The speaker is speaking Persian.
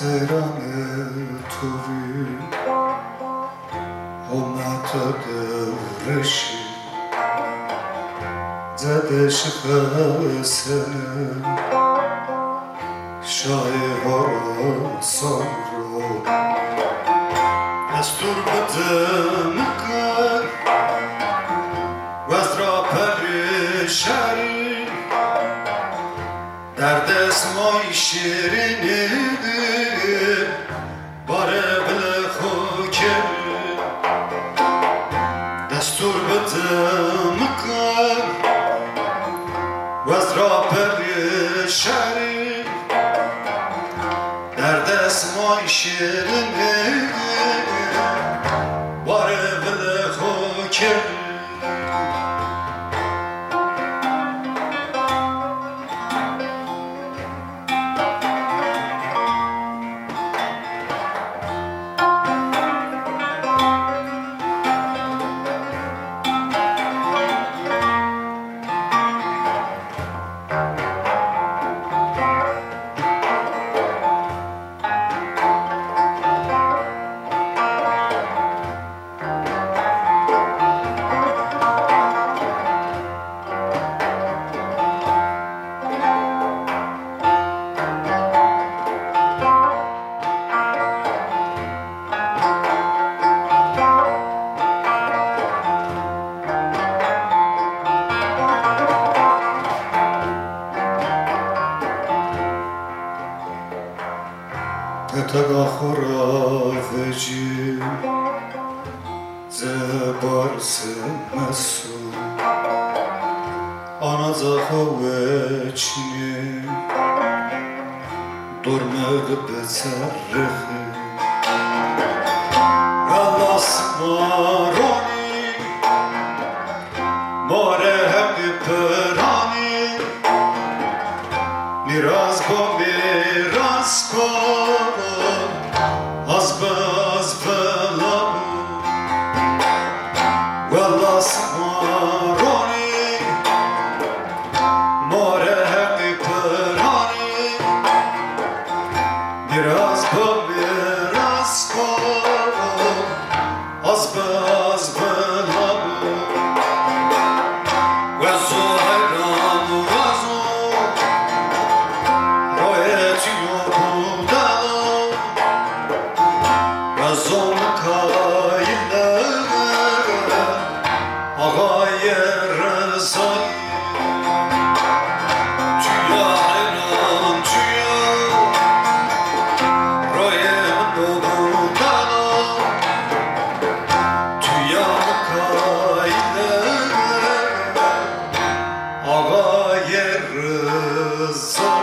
سیران توی اومد دورشی زدش خسنه شای هراسان رو دستور بدم کن وز را پریشانی در دستمای شیرینی باره بله خوکه دستور بدم کن وز را پریشانی در دستمای شیرینی باره بله خوکه تگا خوراوجی زبارس مسو آنا زخوچنی درمد بزرخی غلاس مارانی ماره حقی پرانی میراز با میراز کن از بلابو والله سمارانی ماره حقی پرانی میراز با میراز کن از بلابو وزو حیران وزو رایتیو بودن وزو مکایله آقای رضایی تویا حیران تویا رای من بودن تویا مکایله آقای رضایی